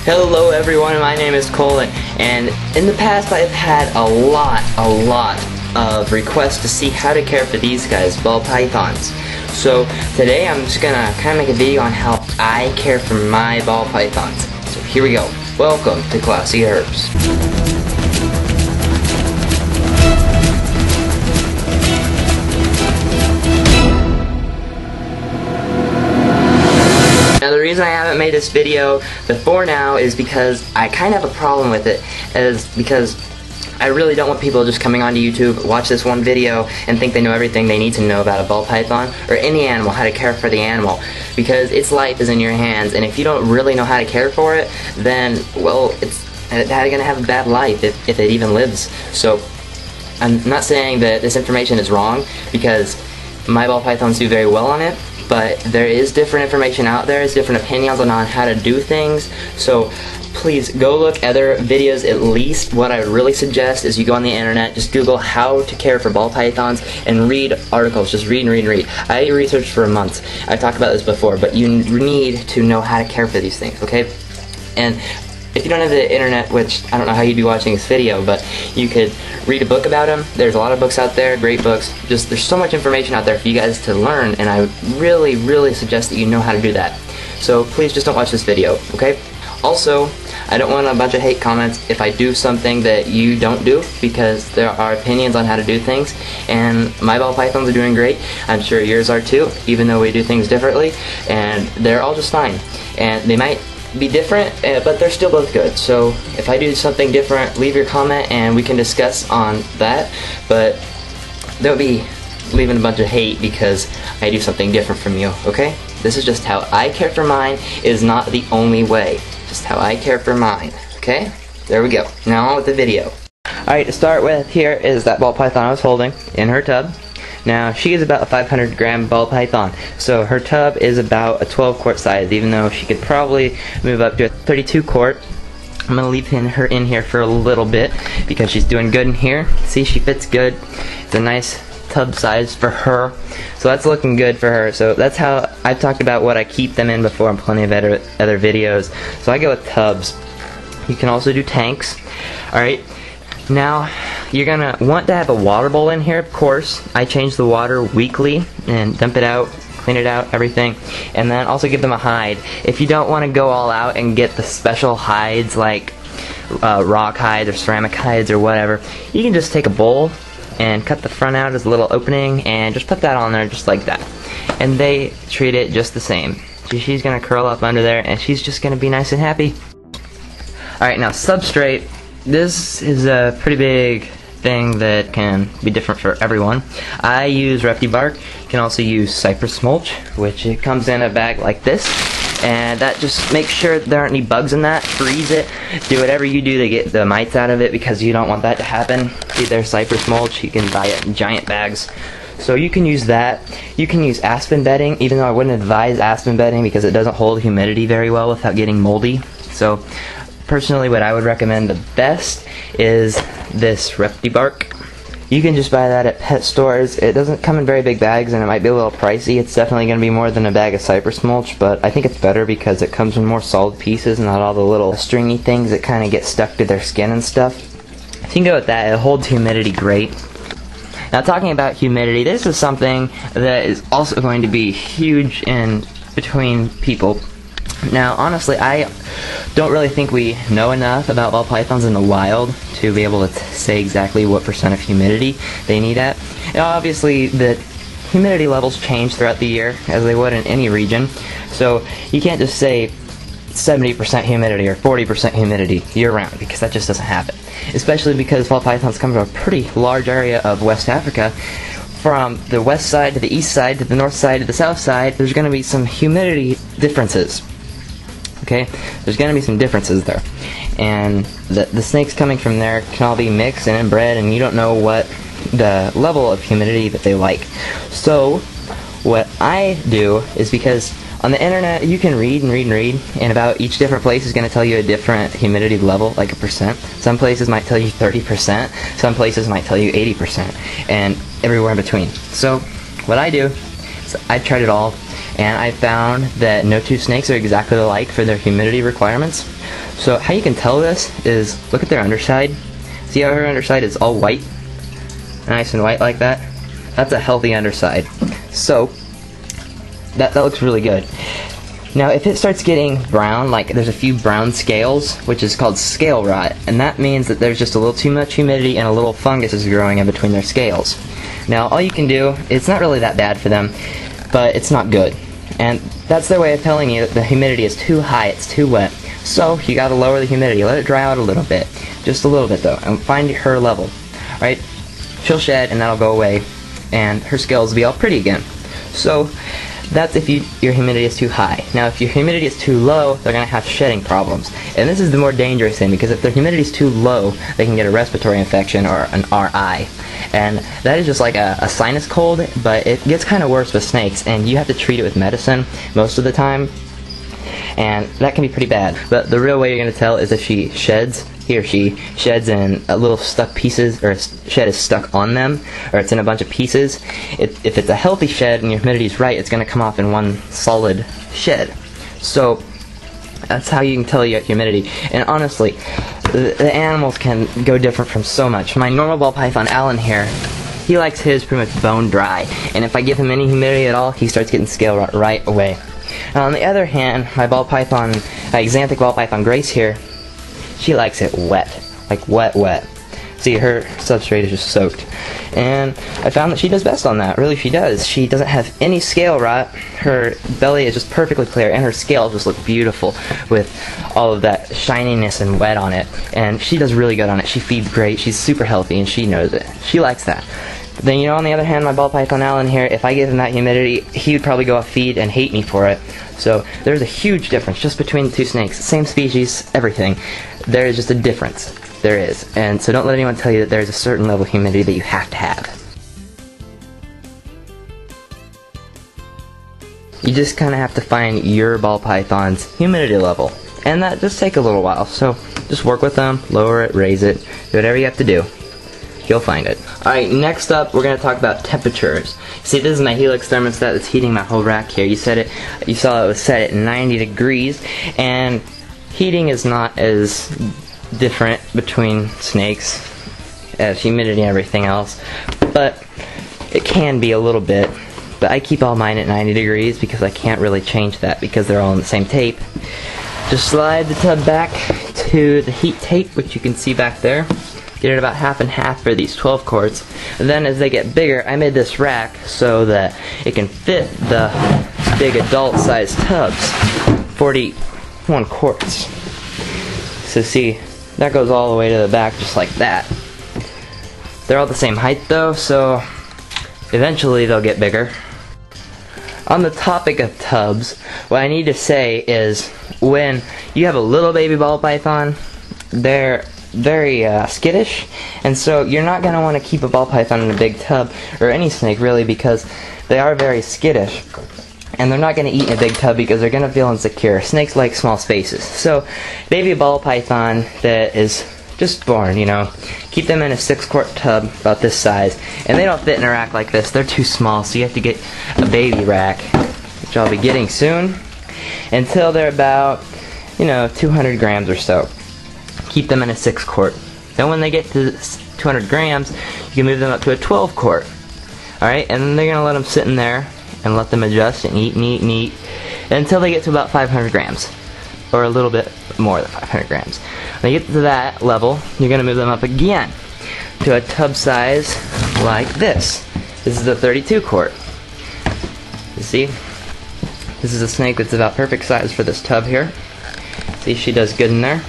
Hello everyone, my name is Colin, and in the past I've had a lot of requests to see how to care for these guys, ball pythons. So today I'm just gonna kind of make a video on how I care for my ball pythons. So here we go. Welcome to ClassyHerps. Now the reason I haven't made this video before now is because I kind of have a problem with it, because I really don't want people just coming onto YouTube, watch this one video, and think they know everything they need to know about a ball python, or any animal, how to care for the animal, because its life is in your hands, and if you don't really know how to care for it, then, well, it's going to have a bad life if it even lives. So, I'm not saying that this information is wrong, because my ball pythons do very well on it, but there is different information out there, there's different opinions on how to do things, so please go look at other videos at least. What I really suggest is you go on the internet, just Google how to care for ball pythons, and read articles, just read and read and read. I researched for a month, I've talked about this before, but you need to know how to care for these things, okay? And if you don't have the internet, which I don't know how you'd be watching this video, but you could read a book about them. There's a lot of books out there, great books. Just there's so much information out there for you guys to learn, and I would really suggest that you know how to do that. So please just don't watch this video, okay? Also, I don't want a bunch of hate comments if I do something that you don't do, because there are opinions on how to do things, and my ball pythons are doing great. I'm sure yours are too, even though we do things differently, and they're all just fine. And they might be different, but they're still both good. So if I do something different, leave your comment and we can discuss on that, but don't be leaving a bunch of hate because I do something different from you, okay? This is just how I care for mine. It is not the only way, just how I care for mine, okay? There we go. Now on with the video. Alright, to start with, here is that ball python I was holding in her tub. Now, she is about a 500-gram ball python, so her tub is about a 12-quart size, even though she could probably move up to a 32-quart. I'm going to leave her in here for a little bit, because she's doing good in here. See, she fits good. It's a nice tub size for her, so that's looking good for her. So that's how I've talked about what I keep them in before in plenty of other videos. So I go with tubs. You can also do tanks. Alright. Now, you're gonna want to have a water bowl in here, of course. I change the water weekly and dump it out, clean it out, everything, and then also give them a hide. If you don't want to go all out and get the special hides like rock hides or ceramic hides or whatever, you can just take a bowl and cut the front out as a little opening and just put that on there just like that. And they treat it just the same. She's gonna curl up under there and she's just gonna be nice and happy. Alright, now substrate. This is a pretty big thing that can be different for everyone. I use rephibark. You can also use cypress mulch, which it comes in a bag like this, and that just makes sure there aren't any bugs in that. Freeze it. Do whatever you do to get the mites out of it, because you don't want that to happen. See, there's cypress mulch. You can buy it in giant bags. So you can use that. You can use aspen bedding, even though I wouldn't advise aspen bedding because it doesn't hold humidity very well without getting moldy. So personally, what I would recommend the best is this rephibark. You can just buy that at pet stores. It doesn't come in very big bags and it might be a little pricey. It's definitely going to be more than a bag of cypress mulch, but I think it's better because it comes in more solid pieces and not all the little stringy things that kind of get stuck to their skin and stuff. If you can go with that, it holds humidity great. Now, talking about humidity, this is something that is also going to be huge in between people. Now, honestly, I don't really think we know enough about ball pythons in the wild to be able to say exactly what % of humidity they need at. Now, obviously, the humidity levels change throughout the year, as they would in any region, so you can't just say 70% humidity or 40% humidity year-round, because that just doesn't happen. Especially because ball pythons come from a pretty large area of West Africa. From the west side to the east side to the north side to the south side, there's going to be some humidity differences. Okay, there's going to be some differences there, and the snakes coming from there can all be mixed and inbred, and you don't know what the level of humidity that they like. So what I do is, because on the internet you can read and read and read, and about each different place is going to tell you a different humidity level, like a percent. Some places might tell you 30%, some places might tell you 80%, and everywhere in between. So what I do is I tried it all, and I found that no two snakes are exactly alike for their humidity requirements. So how you can tell this is look at their underside. See how her underside is all white? Nice and white like that? That's a healthy underside. So that looks really good. Now if it starts getting brown, like there's a few brown scales, which is called scale rot, and that means that there's just a little too much humidity and a little fungus is growing in between their scales. Now all you can do, it's not really that bad for them, but it's not good. And that's their way of telling you that the humidity is too high, it's too wet. So you gotta lower the humidity, let it dry out a little bit. Just a little bit though, and find her level. Alright? She'll shed and that'll go away, and her scales will be all pretty again. So that's if your humidity is too high. Now if your humidity is too low, they're going to have shedding problems. And this is the more dangerous thing, because if their humidity is too low, they can get a respiratory infection or an RI. And that is just like a sinus cold, but it gets kind of worse with snakes, and you have to treat it with medicine most of the time. And that can be pretty bad. But the real way you're going to tell is if she sheds, he or she sheds in a little stuck pieces, or a shed is stuck on them, or it's in a bunch of pieces. If it's a healthy shed and your humidity is right, it's going to come off in one solid shed. So that's how you can tell you got humidity. And honestly, the animals can go different from so much. My normal ball python, Alan here, he likes his pretty much bone dry. And if I give him any humidity at all, he starts getting scale rot right away. Now on the other hand, my ball python, Xanthic ball python Grace here, she likes it wet, like wet. See, her substrate is just soaked, and I found that she does best on that. Really, she does. She doesn't have any scale rot. Her belly is just perfectly clear, and her scales just look beautiful with all of that shininess and wet on it. And she does really good on it. She feeds great. She's super healthy, and she knows it. She likes that. But then, you know, on the other hand, my ball python Alan here, if I give him that humidity, he would probably go off feed and hate me for it. So there's a huge difference just between the two snakes. Same species, everything. There is just a difference. There is. And so don't let anyone tell you that there's a certain level of humidity that you have to have. You just kind of have to find your ball python's humidity level. And that just takes a little while. So just work with them, lower it, raise it, do whatever you have to do. You'll find it. Alright, next up we're going to talk about temperatures. See, this is my Helix thermostat that's heating my whole rack here. You saw it was set at 90 degrees, and heating is not as different between snakes as humidity and everything else, but it can be a little bit. But I keep all mine at 90 degrees because I can't really change that because they're all on the same tape. Just slide the tub back to the heat tape, which you can see back there. Get it about half and half for these 12 quarts. And then as they get bigger, I made this rack so that it can fit the big adult sized tubs, 41 quarts. So see, that goes all the way to the back just like that. They're all the same height though, so eventually they'll get bigger. On the topic of tubs, what I need to say is when you have a little baby ball python, they're very skittish, and so you're not going to want to keep a ball python in a big tub, or any snake really, because they are very skittish, and they're not going to eat in a big tub because they're going to feel insecure. Snakes like small spaces. So maybe a ball python that is just born, you know, keep them in a 6-quart tub about this size, and they don't fit in a rack like this. They're too small, so you have to get a baby rack, which I'll be getting soon, until they're about, you know, 200 grams or so. Keep them in a 6-quart. Then when they get to 200 grams, you can move them up to a 12-quart. Alright, and then they're going to let them sit in there and let them adjust and eat and eat and eat until they get to about 500 grams. Or a little bit more than 500 grams. When they get to that level, you're going to move them up again to a tub size like this. This is a 32-quart. You see? This is a snake that's about perfect size for this tub here. See, she does good in there.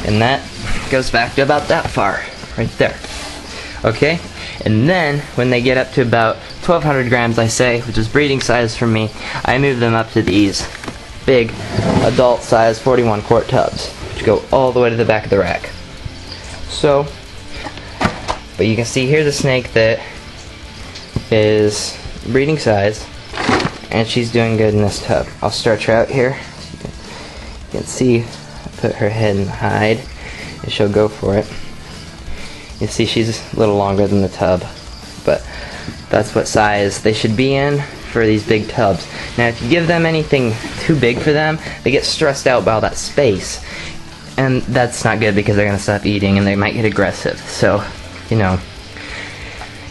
And that goes back to about that far, right there. Okay? And then, when they get up to about 1,200 grams, I say, which is breeding size for me, I move them up to these big, adult-size 41-quart tubs, which go all the way to the back of the rack. So, but you can see here's a snake that is breeding size, and she's doing good in this tub. I'll stretch her out here. You can see, put her head and hide, and she'll go for it. You see she's a little longer than the tub, but that's what size they should be in for these big tubs. Now if you give them anything too big for them, they get stressed out by all that space, and that's not good because they're going to stop eating and they might get aggressive. So, you know,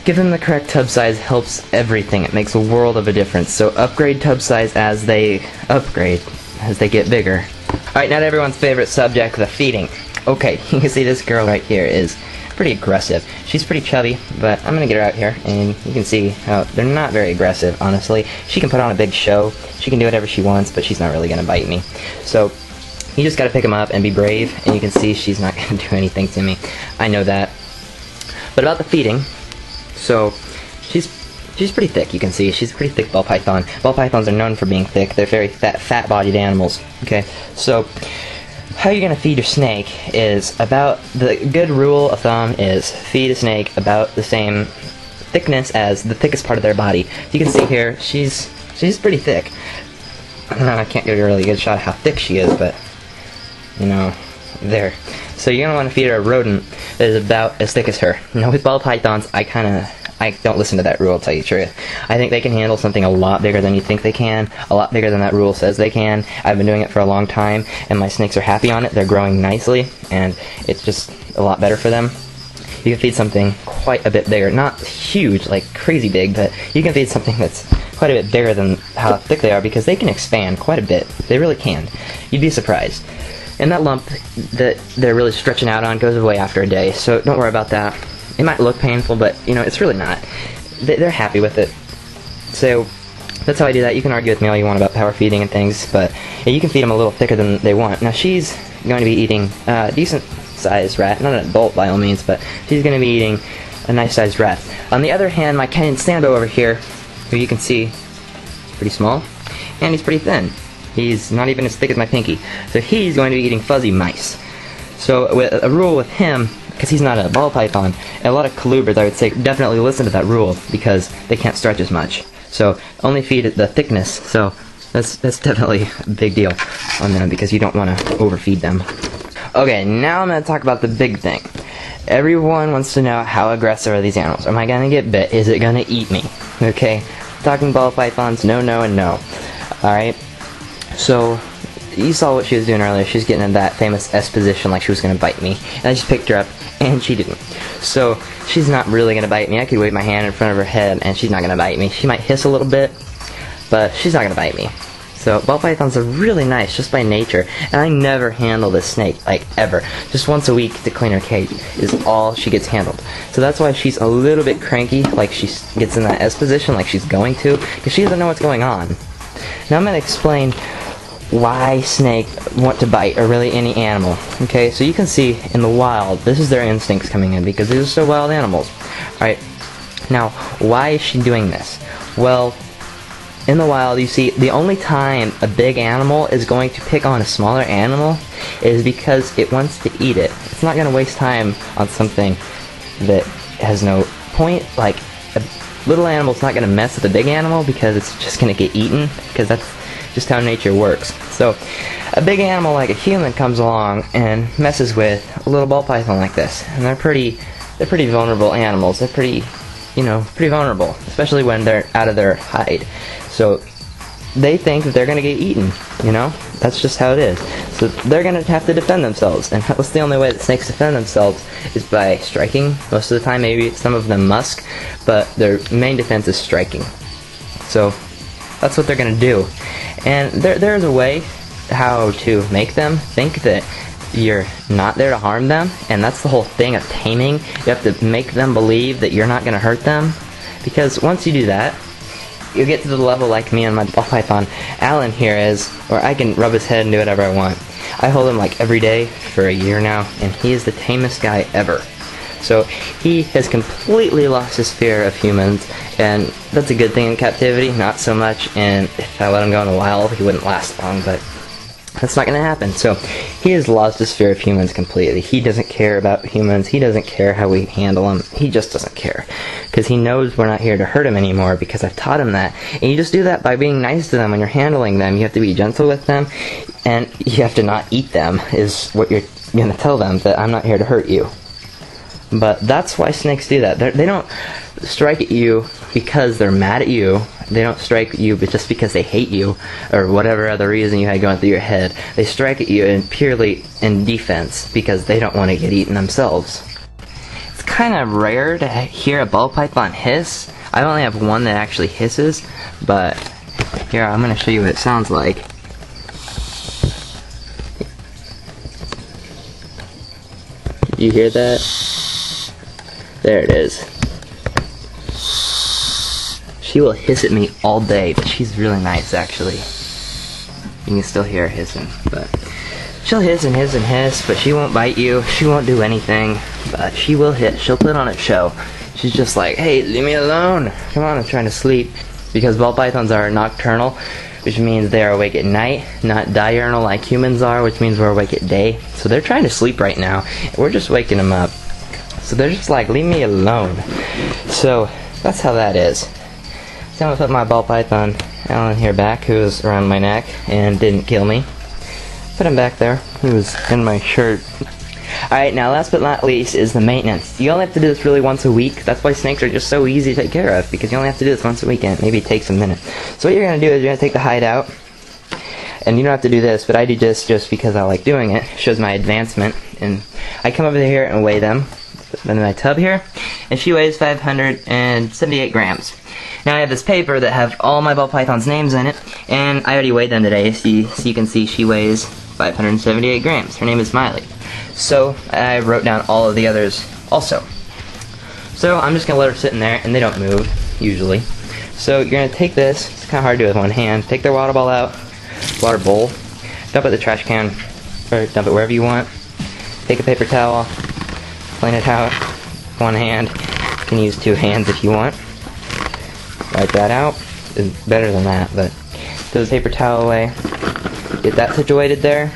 give them the correct tub size helps everything. It makes a world of a difference. So upgrade tub size as they upgrade, as they get bigger. Alright, now to everyone's favorite subject, the feeding. Okay, you can see this girl right here is pretty aggressive. She's pretty chubby, but I'm going to get her out here, and you can see how they're not very aggressive, honestly. She can put on a big show, she can do whatever she wants, but she's not really going to bite me. So, you just got to pick them up and be brave, and you can see she's not going to do anything to me. I know that. But about the feeding, so, she's pretty thick, you can see. She's a pretty thick ball python. Ball pythons are known for being thick. They're very fat-bodied animals. Okay, so how you're going to feed your snake is about, the good rule of thumb is feed a snake about the same thickness as the thickest part of their body. You can see here, she's pretty thick. I can't get a really good shot of how thick she is, but, you know, there. So you're going to want to feed her a rodent that is about as thick as her. Now with ball pythons, I don't listen to that rule, I'll tell you the truth. I think they can handle something a lot bigger than you think they can, a lot bigger than that rule says they can. I've been doing it for a long time, and my snakes are happy on it. They're growing nicely, and it's just a lot better for them. You can feed something quite a bit bigger. Not huge, like crazy big, but you can feed something that's quite a bit bigger than how thick they are, because they can expand quite a bit. They really can. You'd be surprised. And that lump that they're really stretching out on goes away after a day, so don't worry about that. It might look painful, but, you know, it's really not. They're happy with it. So, that's how I do that. You can argue with me all you want about power feeding and things, but yeah, you can feed them a little thicker than they want. Now, she's going to be eating a decent-sized rat. Not an adult, by all means, but she's going to be eating a nice-sized rat. On the other hand, my Kenyan Standbo over here, who you can see is pretty small, and he's pretty thin. He's not even as thick as my pinky. So he's going to be eating fuzzy mice. So, with a rule with him, because he's not a ball python, and a lot of colubrids, I would say, definitely listen to that rule, because they can't stretch as much. So, only feed the thickness, so that's definitely a big deal on them, because you don't want to overfeed them. Okay, now I'm going to talk about the big thing. Everyone wants to know how aggressive are these animals. Am I going to get bit? Is it going to eat me? Okay, talking ball pythons, no, no, and no. Alright, so you saw what she was doing earlier. She was getting in that famous S position like she was going to bite me. And I just picked her up, and she didn't. So, she's not really going to bite me. I could wave my hand in front of her head, and she's not going to bite me. She might hiss a little bit, but she's not going to bite me. So, ball pythons are really nice, just by nature. And I never handle this snake, like, ever. Just once a week to clean her cage is all she gets handled. So that's why she's a little bit cranky, like she gets in that S position, like she's going to, because she doesn't know what's going on. Now I'm going to explain why snakes want to bite, or really any animal. Okay, so you can see in the wild, this is their instincts coming in, because these are so wild animals. Alright, now, why is she doing this? Well, in the wild, you see, the only time a big animal is going to pick on a smaller animal is because it wants to eat it. It's not going to waste time on something that has no point. Like, a little animal's not going to mess with a big animal because it's just going to get eaten, because that's just how nature works. So, a big animal like a human comes along and messes with a little ball python like this, and they're pretty vulnerable animals. They're pretty vulnerable, especially when they're out of their hide. So, they think that they're going to get eaten, you know? That's just how it is. So, they're going to have to defend themselves, and that's the only way that snakes defend themselves is by striking. Most of the time, maybe some of them musk, but their main defense is striking. So, that's what they're going to do. And there's a way how to make them think that you're not there to harm them, and that's the whole thing of taming. You have to make them believe that you're not going to hurt them, because once you do that, you get to the level like me and my ball python Alan here is, where I can rub his head and do whatever I want. I hold him like every day for a year now, and he is the tamest guy ever. So he has completely lost his fear of humans, and that's a good thing in captivity, not so much, and if I let him go in the wild, he wouldn't last long, but that's not going to happen. So he has lost his fear of humans completely. He doesn't care about humans. He doesn't care how we handle him. He just doesn't care, because he knows we're not here to hurt him anymore, because I've taught him that. And you just do that by being nice to them when you're handling them. You have to be gentle with them, and you have to not eat them, is what you're going to tell them, that I'm not here to hurt you. But that's why snakes do that. They don't. strike at you because they're mad at you. They don't strike at you but just because they hate you or whatever other reason you had going through your head. They strike at you purely in defense because they don't want to get eaten themselves. It's kind of rare to hear a ball python hiss. I only have one that actually hisses, but here, I'm going to show you what it sounds like. You hear that? There it is. She will hiss at me all day, but she's really nice actually. You can still hear her hissing, but she'll hiss and hiss and hiss, but she won't bite you. She won't do anything, but she will hiss. She'll put on a show. She's just like, hey, leave me alone. Come on, I'm trying to sleep. Because ball pythons are nocturnal, which means they are awake at night, not diurnal like humans are, which means we're awake at day. So they're trying to sleep right now. We're just waking them up. So they're just like, leave me alone. So that's how that is. So I'm gonna put my ball python Alan here back, who was around my neck and didn't kill me. Put him back there. He was in my shirt. Alright, now last but not least is the maintenance. You only have to do this really once a week. That's why snakes are just so easy to take care of, because you only have to do this once a week, and maybe it takes a minute. So what you're going to do is you're going to take the hide out, and you don't have to do this, but I do this just because I like doing it. It shows my advancement, and I come over here and weigh them. Put them in my tub here, and she weighs 578 grams. Now I have this paper that have all my ball python's names in it, and I already weighed them today, so you can see she weighs 578 grams. Her name is Miley. So I wrote down all of the others also. So I'm just going to let her sit in there, and they don't move, usually. So you're going to take this, it's kind of hard to do with one hand, take their water ball out, water bowl, dump it in the trash can, or dump it wherever you want. Take a paper towel, clean it out, one hand. You can use two hands if you want. Wipe that out. It's better than that, but throw the paper towel away. Get that situated there.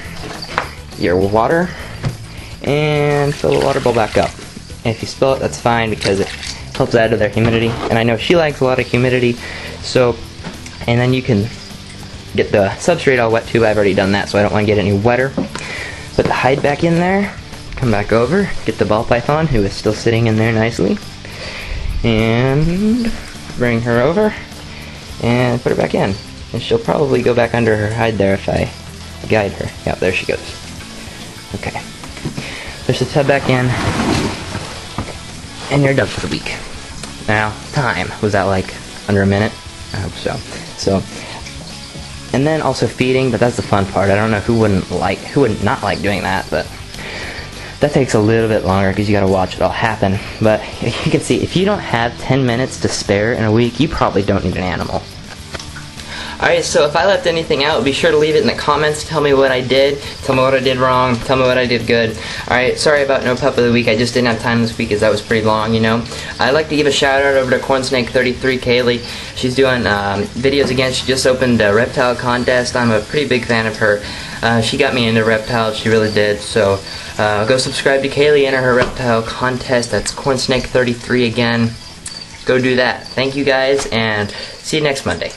Your water. And fill the water bowl back up. And if you spill it, that's fine because it helps add to their humidity. And I know she likes a lot of humidity, so, and then you can get the substrate all wet too. I've already done that, so I don't want to get any wetter. Put the hide back in there, come back over, get the ball python, who is still sitting in there nicely, and bring her over, and put her back in. And she'll probably go back under her hide there if I guide her. Yeah, there she goes. Okay. Push the tub back in, and you're done for the week. Now, time. Was that like under a minute? I hope so. So, and then also feeding, but that's the fun part. I don't know who would not like doing that, but that takes a little bit longer because you gotta watch it all happen. But you can see, if you don't have 10 minutes to spare in a week, you probably don't need an animal. Alright, so if I left anything out, be sure to leave it in the comments. Tell me what I did. Tell me what I did wrong. Tell me what I did good. Alright, sorry about no pup of the week. I just didn't have time this week as that was pretty long, you know. I'd like to give a shout out over to Cornsnake33 Kaylee. She's doing videos again. She just opened a reptile contest. I'm a pretty big fan of her. She got me into reptiles. She really did. So go subscribe to Kaylee, enter her reptile contest. That's Cornsnake33 again. Go do that. Thank you guys, and see you next Monday.